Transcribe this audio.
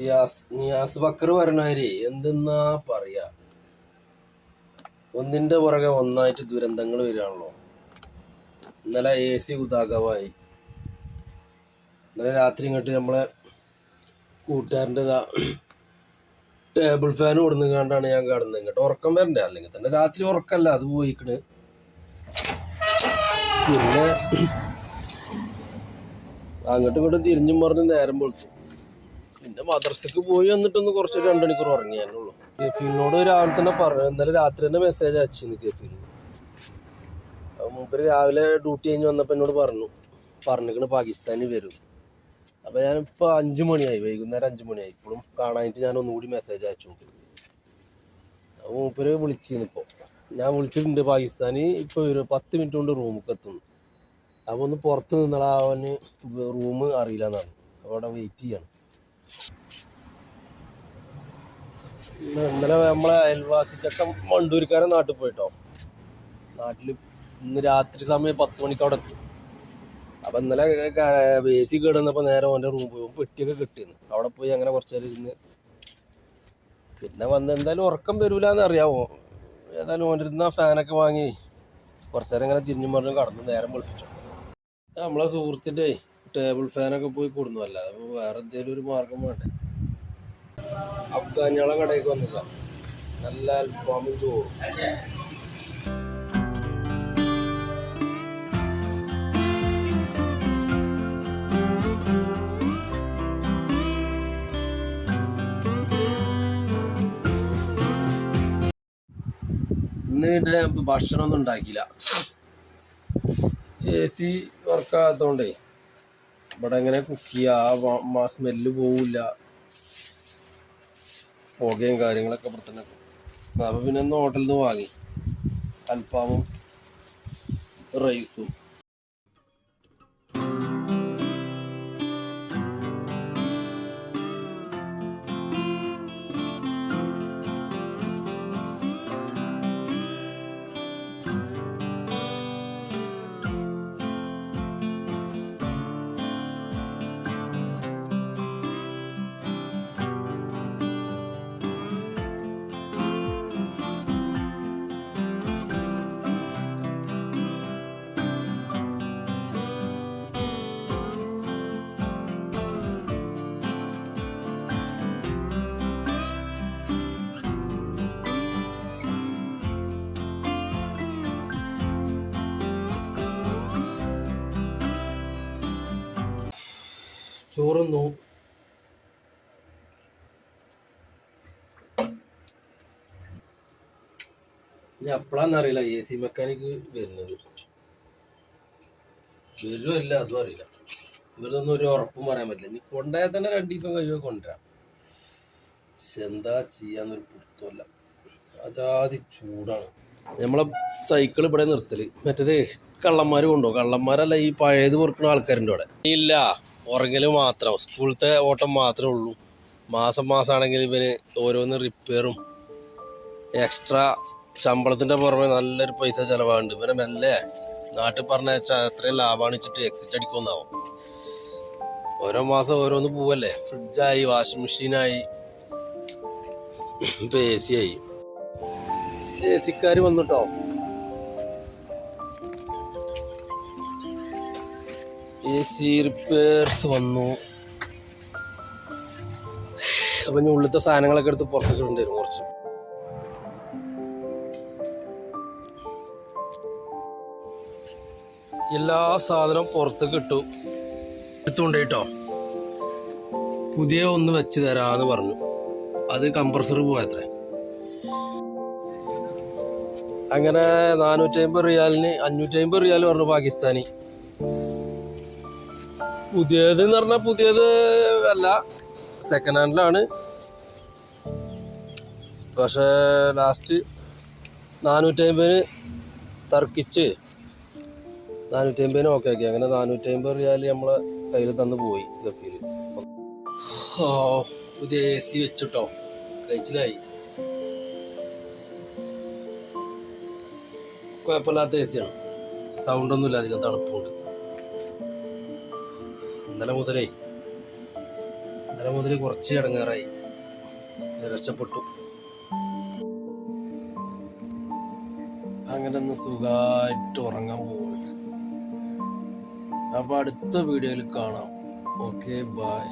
നിയാസ് ബക്കർ പറയണവര് എന്തെന്നാ പറയാ, ഒന്നിന്റെ പുറകെ ഒന്നായിട്ട് ദുരന്തങ്ങൾ വരികയാണല്ലോ. ഇന്നലെ AC ഉദാഹമായി. ഇന്നലെ രാത്രി ഇങ്ങോട്ട് നമ്മളെ കൂട്ടുകാരൻ്റെ ടേബിൾ ഫാൻ കൊടുന്നുകൊണ്ടാണ് ഞാൻ കിടന്നത്. ഇങ്ങോട്ട് ഉറക്കം വരണ്ടേ, അല്ലെങ്കിൽ തന്നെ രാത്രി ഉറക്കല്ല, അത് പോയിക്കണ്. പിന്നെ അങ്ങോട്ടും ഇങ്ങോട്ടും തിരിഞ്ഞും പറഞ്ഞ് നേരം പൊളിച്ചു. പിന്നെ മദ്രസക്ക് പോയി വന്നിട്ടൊന്ന് കുറച്ച് 2 മണിക്കൂർ ഉറങ്ങിയാനുള്ളൂ. കെഫീലിനോട് രാവിലെ തന്നെ പറഞ്ഞു, ഇന്നലെ രാത്രി തന്നെ മെസ്സേജ് അയച്ചിരുന്നു കെഫീലിന്. മൂപ്പര് രാവിലെ ഡ്യൂട്ടി കഴിഞ്ഞ് വന്നപ്പോൾ എന്നോട് പറഞ്ഞിരിക്കണ് പാകിസ്ഥാനിൽ വരും. അപ്പോൾ ഞാനിപ്പോൾ 5 മണിയായി, വൈകുന്നേരം 5 മണിയായി. ഇപ്പോഴും കാണാനായിട്ട് ഞാൻ ഒന്നുകൂടി മെസ്സേജ് അയച്ചു. മൂപ്പര് വിളിച്ചിരുന്നു. ഇപ്പോൾ ഞാൻ വിളിച്ചിട്ടുണ്ട്, പാകിസ്ഥാനി ഇപ്പോൾ ഒരു 10 മിനിറ്റ് കൊണ്ട് റൂമിലേക്ക് എത്തുന്നു. അപ്പോൾ ഒന്ന് പുറത്ത് നിന്നാൽ അവന് റൂം അറിയില്ല എന്നാണ്, അപ്പോൾ അവിടെ വെയിറ്റ് ചെയ്യാണ്. ഇന്നലെ നമ്മളെ അയൽവാസി ചക്ക മണ്ടൂരിക്കാരൻ നാട്ടിൽ പോയിട്ടോ. നാട്ടിൽ ഇന്ന് രാത്രി സമയം 10 മണിക്ക് അവിടെ എത്തും. അപ്പം ഇന്നലെ AC കിടന്നപ്പോൾ നേരെ അവൻ്റെ റൂം പോയി പെട്ടിയൊക്കെ കിട്ടിയിരുന്നു. അവിടെ പോയി അങ്ങനെ കുറച്ച് നേരം ഇരുന്ന് പിന്നെ വന്ന് എന്തായാലും ഉറക്കം വരില്ലാന്ന് അറിയാമോ. ഏതായാലും ഓൻ്റെ ഇരുന്ന ഫാനൊക്കെ വാങ്ങി കുറച്ച് നേരം ഇങ്ങനെ തിരിഞ്ഞു പറഞ്ഞ് കടന്ന് നേരം വിളിപ്പിച്ചു. നമ്മളെ സുഹൃത്തിൻ്റെ ടേബിൾ ഫാനൊക്കെ പോയി കൊടുന്നു. അല്ല അപ്പോൾ വേറെ എന്തെങ്കിലും ഒരു മാർഗം വേണ്ടേ. അഫ്ഗാനികളെ കടയിലേക്ക് വന്നില്ല, നല്ല അൽഫാമും ചോറും. ഇന്ന് പിന്നെ ഭക്ഷണമൊന്നും ഉണ്ടാക്കിയില്ല. AC വർക്കാകാത്തതുകൊണ്ടേ ഇവിടെ എങ്ങനെ കുക്ക് ചെയ്യുക, സ്മെല്ല് പോവില്ല, പുകയും കാര്യങ്ങളൊക്കെ ഇവിടെ തന്നെ. അപ്പോൾ പിന്നെ ഒന്ന് ഹോട്ടലിൽ നിന്ന് വാങ്ങി അൽഫാമും റൈസും. ചോറുന്നു. ഇനി എപ്പോഴാന്നറിയില്ല AC മെക്കാനിക്ക് വരുന്നത്. വരുമല്ല അതും അറിയില്ല. ഇവരൊന്നും ഒരു ഉറപ്പും പറയാൻ പറ്റില്ല. ഇനി കൊണ്ടുപോയാൽ തന്നെ 2 ദിവസം കഴിയുമ്പോൾ കൊണ്ടുവരാം. പക്ഷെ എന്താ ചെയ്യാന്നൊരു പിടുത്തമല്ല, അജാതി ചൂടാണ്. നമ്മളെ സൈക്കിൾ ഇവിടെ നിർത്തല്. മറ്റേത് കള്ളന്മാർ കൊണ്ടുപോകും. കള്ളന്മാരല്ല, ഈ പഴയത് പൊറുക്കുന്ന ആൾക്കാരുണ്ട് ഇവിടെ. ഇല്ല, ഉറങ്ങൽ മാത്രം, സ്കൂളത്തെ ഓട്ടം മാത്രമേ ഉള്ളൂ. മാസമാണെങ്കിൽ ഇവന് ഓരോന്ന് റിപ്പയറും എക്സ്ട്രാ ശമ്പളത്തിൻ്റെ പുറമെ നല്ലൊരു പൈസ ചിലവാകുന്നുണ്ട്. ഇവനെ മെല്ലെ നാട്ടിൽ പറഞ്ഞാൽ എത്രയും ലാഭമാണ് വെച്ചിട്ട് എക്സിറ്റ് അടിക്കുമെന്നാവും. ഓരോ മാസം ഓരോന്ന് പോവല്ലേ. ഫ്രിഡ്ജായി, വാഷിംഗ് മെഷീനായി, ഇപ്പം AC ആയി. AC-ക്കാർ വന്നിട്ടോ. AC റിപ്പയർസ് വന്നു. അപ്പം ഇനി ഉള്ളിലത്തെ സാധനങ്ങളൊക്കെ എടുത്ത് പുറത്തേക്ക് ഇടേണ്ടി വരും. കുറച്ച് എല്ലാ സാധനവും പുറത്തേക്ക് എടുത്തുകൊണ്ടേട്ടോ. പുതിയ ഒന്ന് വെച്ച് തരാമെന്ന് പറഞ്ഞു. അത് കംപ്രസർ പോയത്രേ. അങ്ങനെ 450 റിയാലിന് 550 റിയാൽ പറഞ്ഞു പാകിസ്ഥാനി. പുതിയത് എന്ന് പറഞ്ഞാൽ പുതിയത് അല്ല, സെക്കൻഡ് ഹാൻഡിലാണ്. പക്ഷേ ലാസ്റ്റ് 450 തർക്കിച്ച് 450 ഓക്കെ ആക്കി. അങ്ങനെ 450 റിയാൽ നമ്മളെ കയ്യിൽ തന്നു പോയി ഗഫീൽ. പുതിയ AC വെച്ചിട്ടോ, കഴിച്ചിലായി. കുഴപ്പമില്ലാത്ത AC ആണ്, സൗണ്ടൊന്നുമില്ല, അധികം തണുപ്പുണ്ട്. ഇന്നലെ ഇന്നലെ മുതൽ കുറച്ച് ഇടങ്ങേറായി, രക്ഷപ്പെട്ടു. അങ്ങനെ ഒന്ന് സുഖമായിട്ട് ഉറങ്ങാൻ പോവാണ്. അപ്പൊ അടുത്ത വീഡിയോയിൽ കാണാം. Okay, by.